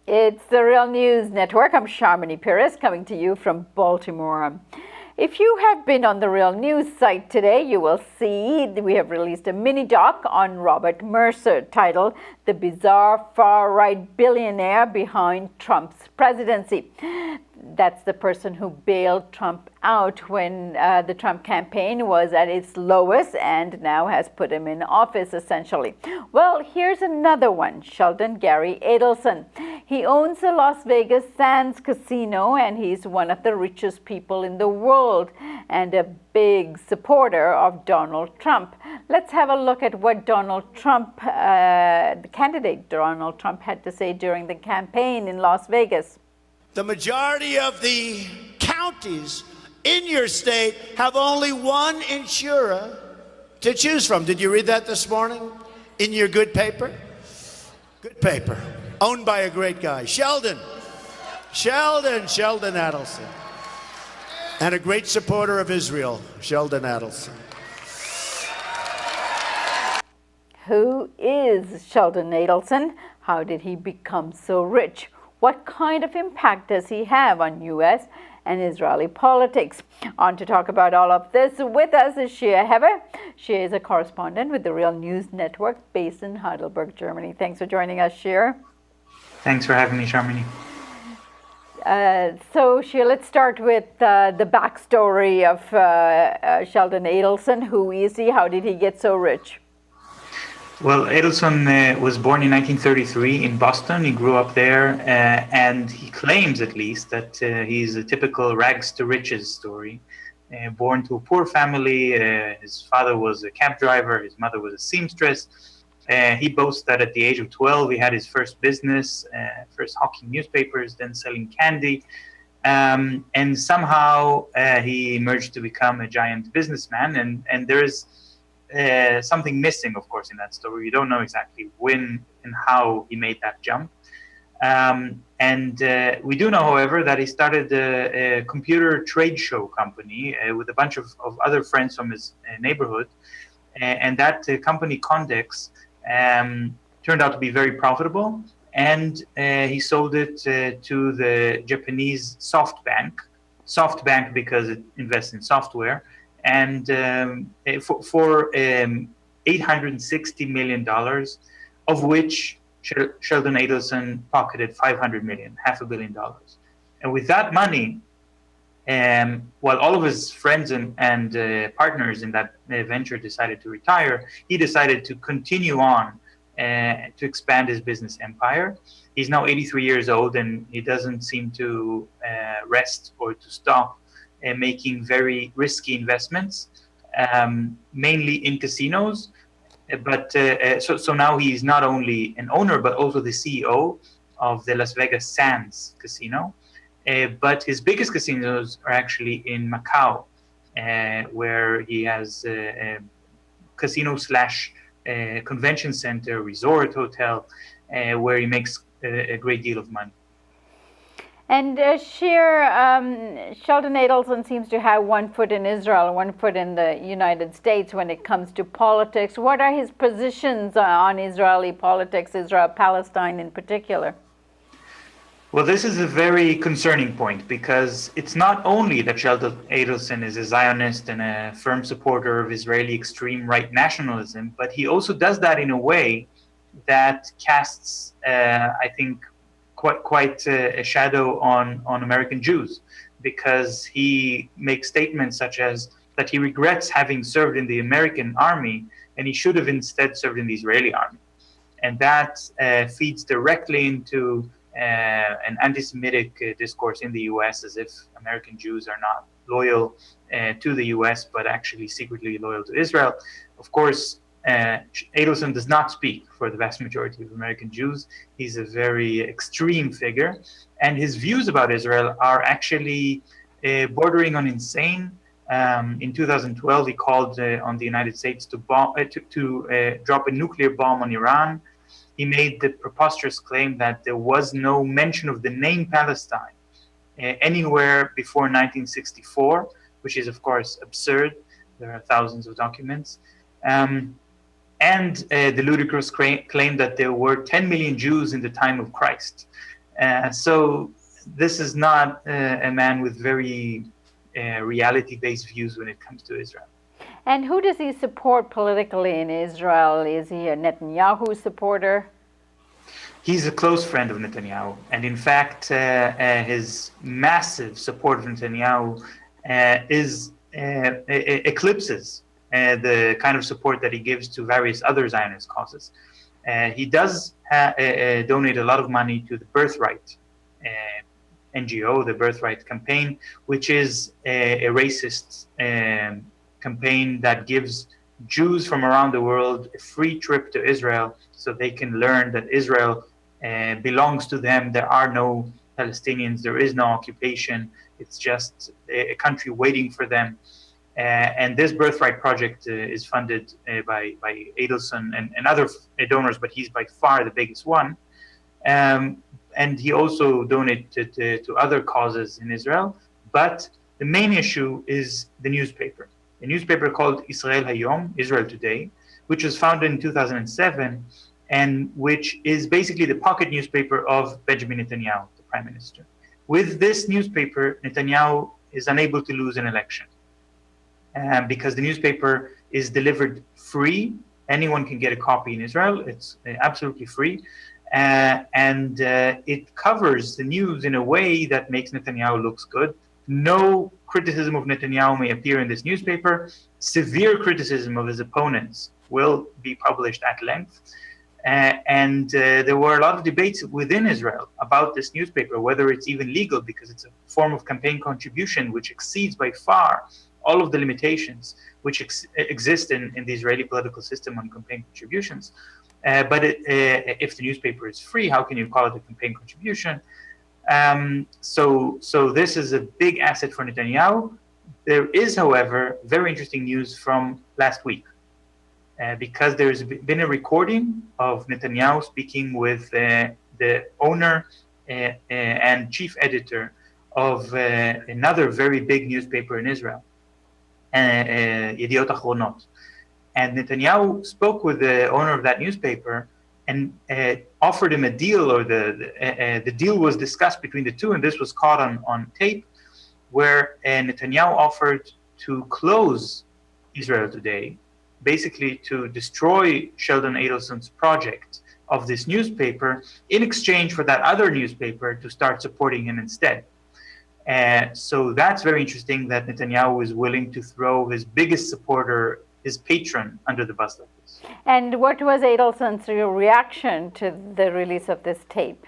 It's the Real News Network. I'm Sharmini Pires coming to you from Baltimore. If you have been on the Real News site today, you will see we have released a mini doc on Robert Mercer titled "The Bizarre Far-Right Billionaire Behind Trump's Presidency." That's the person who bailed Trump out when the Trump campaign was at its lowest and now has put him in office, essentially. Well, here's another one, Sheldon Gary Adelson. He owns the Las Vegas Sands Casino, and he's one of the richest people in the world and a big supporter of Donald Trump. Let's have a look at what Donald Trump, the candidate Donald Trump, had to say during the campaign in Las Vegas. The majority of the counties in your state have only one insurer to choose from. Did you read that this morning in your good paper? Good paper. Owned by a great guy, Sheldon Adelson. And a great supporter of Israel, Sheldon Adelson. Who is Sheldon Adelson? How did he become so rich? What kind of impact does he have on U.S. and Israeli politics? On to talk about all of this with us is Shir Hever. She is a correspondent with the Real News Network based in Heidelberg, Germany. Thanks for joining us, Shir. Thanks for having me, Sharmini. So, Shir, let's start with the backstory of Sheldon Adelson. Who is he? How did he get so rich? Well, Edelson was born in 1933 in Boston. He grew up there, and he claims, at least, that he's a typical rags to riches story. Born to a poor family, his father was a cab driver, his mother was a seamstress. He boasts that at the age of 12, he had his first business, first hawking newspapers, then selling candy. And somehow he emerged to become a giant businessman. And there's something missing, of course, in that story. We don't know exactly when and how he made that jump. We do know, however, that he started a computer trade show company with a bunch of other friends from his neighborhood. And that company, Condex, turned out to be very profitable. And he sold it to the Japanese SoftBank because it invests in software. And for $860 million, of which Sheldon Adelson pocketed $500 million, $500 million. And with that money, while all of his friends and partners in that venture decided to retire, he decided to continue on to expand his business empire. He's now 83 years old, and he doesn't seem to rest or to stop making very risky investments, mainly in casinos. But so now he's not only an owner, but also the CEO of the Las Vegas Sands Casino. But his biggest casinos are actually in Macau, where he has a casino / convention center, resort hotel, where he makes a great deal of money. And Shir, Sheldon Adelson seems to have one foot in Israel, one foot in the United States when it comes to politics. What are his positions on Israeli politics, Israel-Palestine in particular? Well, this is a very concerning point because it's not only that Sheldon Adelson is a Zionist and a firm supporter of Israeli extreme right nationalism, but he also does that in a way that casts, I think, quite a shadow on American Jews, because he makes statements such as that he regrets having served in the American army and he should have instead served in the Israeli army. And that feeds directly into an anti-Semitic discourse in the US, as if American Jews are not loyal to the US, but actually secretly loyal to Israel. Of course, Edelson does not speak for the vast majority of American Jews. He's a very extreme figure, and his views about Israel are actually bordering on insane. In 2012, he called on the United States to drop a nuclear bomb on Iran. He made the preposterous claim that there was no mention of the name Palestine anywhere before 1964, which is, of course, absurd. There are thousands of documents. And the ludicrous claim that there were 10 million Jews in the time of Christ. So this is not a man with very reality-based views when it comes to Israel. And who does he support politically in Israel? Is he a Netanyahu supporter? He's a close friend of Netanyahu, and in fact, his massive support of Netanyahu eclipses the kind of support that he gives to various other Zionist causes. He does donate a lot of money to the Birthright NGO, the Birthright campaign, which is a racist campaign that gives Jews from around the world a free trip to Israel so they can learn that Israel belongs to them. There are no Palestinians, there is no occupation. It's just a country waiting for them. And this Birthright project is funded by Edelson and other donors, but he's by far the biggest one. And he also donated to other causes in Israel. But the main issue is the newspaper. A newspaper called Israel Hayom, Israel Today, which was founded in 2007, and which is basically the pocket newspaper of Benjamin Netanyahu, the prime minister. With this newspaper, Netanyahu is unable to lose an election because the newspaper is delivered free. Anyone can get a copy in Israel. It's absolutely free. And it covers the news in a way that makes Netanyahu looks good. No criticism of Netanyahu may appear in this newspaper. Severe criticism of his opponents will be published at length. And there were a lot of debates within Israel about this newspaper, whether it's even legal, because it's a form of campaign contribution which exceeds by far all of the limitations which exist in the Israeli political system on campaign contributions. But if the newspaper is free, how can you call it a campaign contribution? So this is a big asset for Netanyahu. There is, however, very interesting news from last week. Because there's been a recording of Netanyahu speaking with the owner and chief editor of another very big newspaper in Israel, Yediot Achronot. And Netanyahu spoke with the owner of that newspaper and offered him a deal, or the deal was discussed between the two, and this was caught on tape, where Netanyahu offered to close Israel Today, basically to destroy Sheldon Adelson's project of this newspaper in exchange for that other newspaper to start supporting him instead. So that's very interesting that Netanyahu is willing to throw his biggest supporter, his patron, under the bus like this. And what was Edelson's reaction to the release of this tape?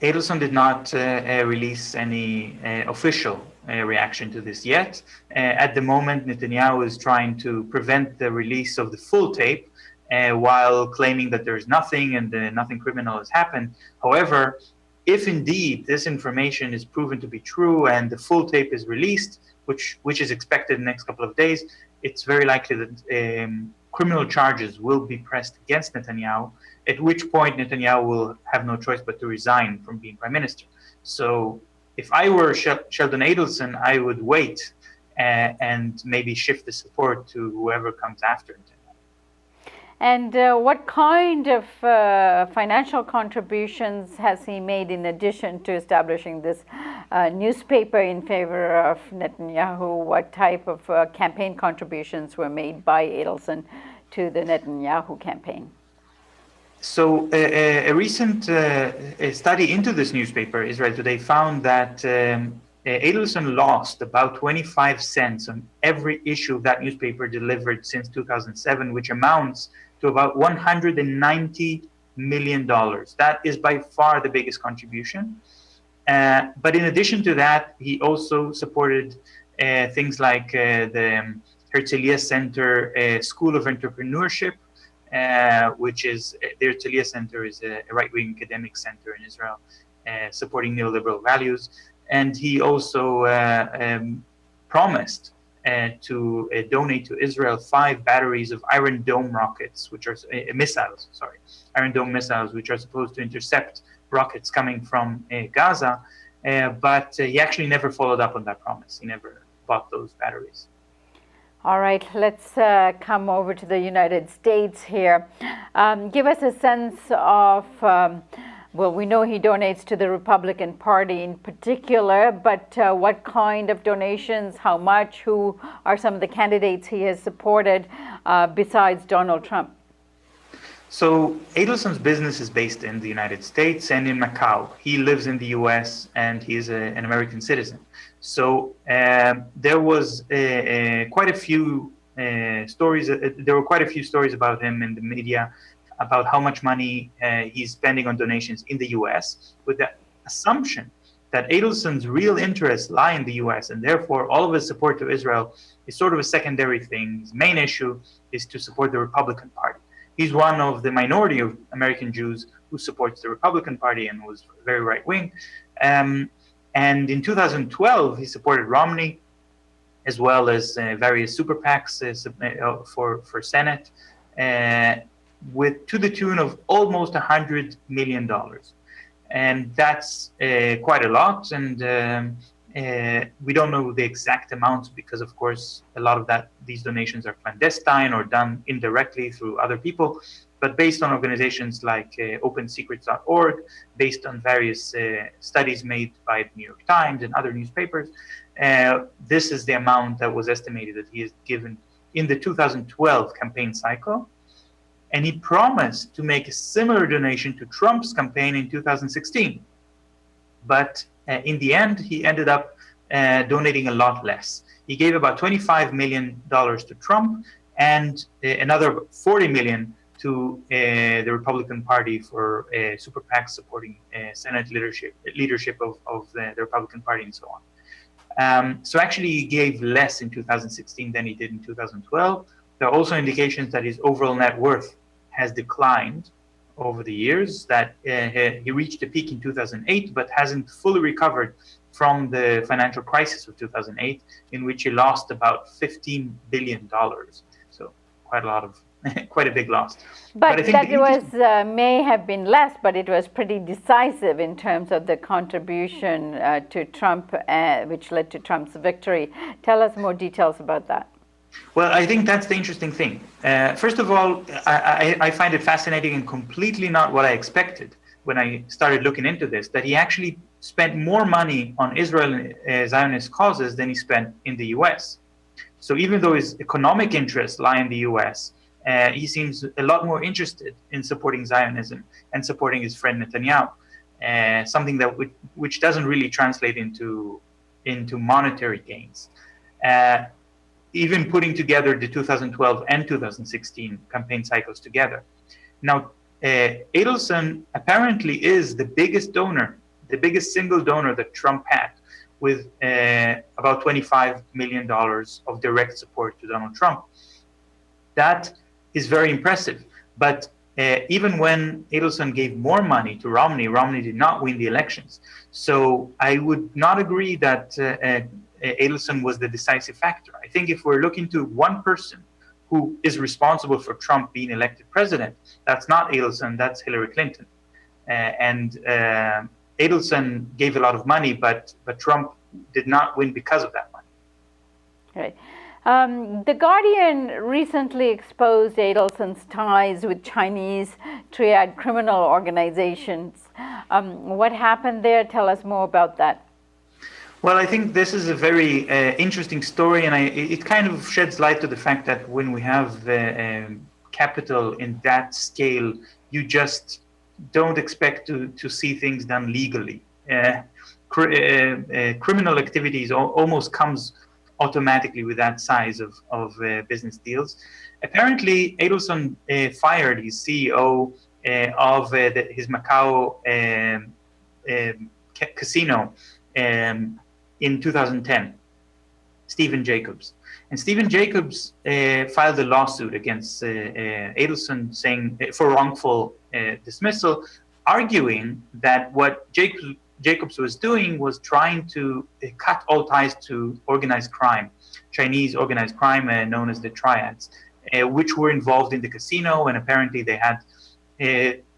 Edelson did not release any official reaction to this yet. At the moment, Netanyahu is trying to prevent the release of the full tape while claiming that there is nothing and nothing criminal has happened. However, if indeed this information is proven to be true and the full tape is released, which is expected in the next couple of days, it's very likely that criminal charges will be pressed against Netanyahu, at which point Netanyahu will have no choice but to resign from being prime minister. So if I were Sheldon Adelson, I would wait and maybe shift the support to whoever comes after Netanyahu. And what kind of financial contributions has he made in addition to establishing this newspaper in favor of Netanyahu? What type of campaign contributions were made by Edelson to the Netanyahu campaign? So a recent study into this newspaper, Israel Today, found that Edelson lost about 25 cents on every issue of that newspaper delivered since 2007, which amounts to about $190 million. That is by far the biggest contribution. But in addition to that, he also supported things like the Herzliya Center School of Entrepreneurship, which is the Herzliya Center is a right-wing academic center in Israel, supporting neoliberal values. And he also promised to donate to Israel 5 batteries of Iron Dome rockets, which are Iron Dome missiles, which are supposed to intercept rockets coming from Gaza. But he actually never followed up on that promise. He never bought those batteries. All right, let's come over to the United States here. Give us a sense of Well, we know he donates to the Republican Party in particular, but what kind of donations, how much, who are some of the candidates he has supported besides Donald Trump? So Edelson's business is based in the United States and in Macau. He lives in the US and he is an American citizen. So there was quite a few stories. There were quite a few stories about him in the media about how much money he's spending on donations in the US, with the assumption that Edelson's real interests lie in the US, and therefore all of his support to Israel is sort of a secondary thing. His main issue is to support the Republican Party. He's one of the minority of American Jews who supports the Republican Party and was very right-wing. And in 2012, he supported Romney, as well as various super PACs for Senate, to the tune of almost $100 million. And that's quite a lot. And we don't know the exact amounts because, of course, a lot of these donations are clandestine or done indirectly through other people. But based on organizations like OpenSecrets.org, based on various studies made by the New York Times and other newspapers, this is the amount that was estimated that he has given in the 2012 campaign cycle. And he promised to make a similar donation to Trump's campaign in 2016. But in the end, he ended up donating a lot less. He gave about $25 million to Trump and another $40 million to the Republican Party for super PACs supporting Senate leadership of the Republican Party and so on. So actually, he gave less in 2016 than he did in 2012. There are also indications that his overall net worth has declined over the years, that he reached a peak in 2008, but hasn't fully recovered from the financial crisis of 2008, in which he lost about $15 billion. So quite a big loss. But I think that was may have been less, but it was pretty decisive in terms of the contribution to Trump, which led to Trump's victory. Tell us more details about that. Well, I think that's the interesting thing. First of all, I find it fascinating and completely not what I expected when I started looking into this, that he actually spent more money on Israel and Zionist causes than he spent in the US. So even though his economic interests lie in the US, he seems a lot more interested in supporting Zionism and supporting his friend Netanyahu, something that which doesn't really translate into monetary gains. Even putting together the 2012 and 2016 campaign cycles together. Now, Adelson apparently is the biggest donor, the biggest single donor that Trump had, with about $25 million of direct support to Donald Trump. That is very impressive. But even when Adelson gave more money to Romney, Romney did not win the elections. So I would not agree that Adelson was the decisive factor. I think if we're looking to one person who is responsible for Trump being elected president, that's not Adelson, that's Hillary Clinton. And Adelson gave a lot of money, but Trump did not win because of that money. Right. The Guardian recently exposed Edelson's ties with Chinese triad criminal organizations. What happened there? Tell us more about that. Well, I think this is a very interesting story, and it kind of sheds light to the fact that when we have the capital in that scale, you just don't expect to see things done legally. Criminal activities almost comes automatically with that size of business deals. Apparently, Edelson fired his CEO of his Macau casino in 2010, Stephen Jacobs. And Stephen Jacobs filed a lawsuit against Edelson saying for wrongful dismissal, arguing that what Jacobs was doing was trying to cut all ties to organized crime, Chinese organized crime known as the triads, which were involved in the casino, and apparently they had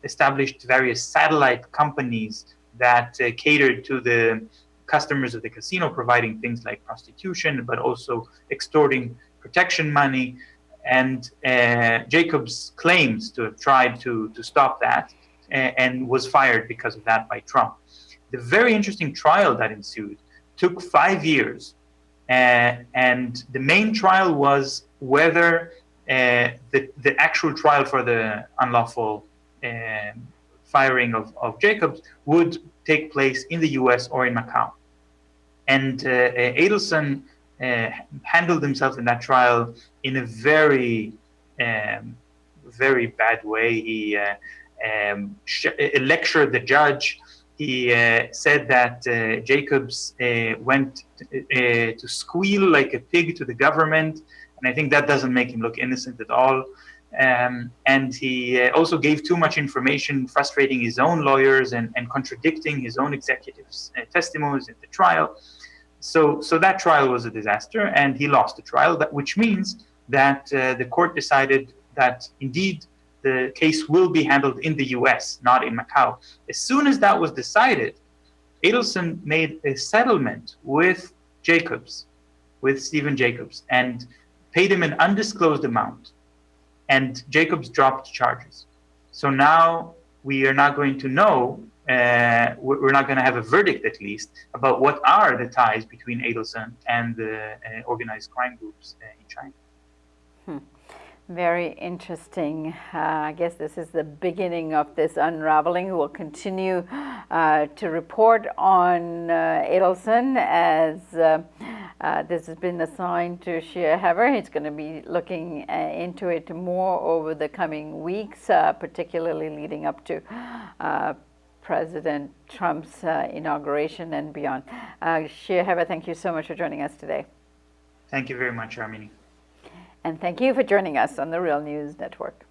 established various satellite companies that catered to the customers of the casino, providing things like prostitution, but also extorting protection money. And Jacobs claims to have tried to stop that. and was fired because of that by Trump. The very interesting trial that ensued took 5 years, and the main trial was whether the actual trial for the unlawful firing of Jacobs would take place in the US or in Macau. And Adelson handled himself in that trial in a very, very bad way. He lectured the judge. He said that Jacobs went to squeal like a pig to the government, and I think that doesn't make him look innocent at all. And he also gave too much information, frustrating his own lawyers and contradicting his own executives' testimonies at the trial. So that trial was a disaster, and he lost the trial, which means that the court decided that indeed the case will be handled in the US, not in Macau. As soon as that was decided, Adelson made a settlement with Jacobs, with Stephen Jacobs, and paid him an undisclosed amount. And Jacobs dropped charges. So now we are not going to know, we're not going to have a verdict at least, about what are the ties between Adelson and the organized crime groups in China. Very interesting. I guess this is the beginning of this unraveling. We'll continue to report on Edelson as this has been assigned to Shir Hever. He's going to be looking into it more over the coming weeks, particularly leading up to President Trump's inauguration and beyond. Shir Hever, thank you so much for joining us today. Thank you very much, Armini. And thank you for joining us on the Real News Network.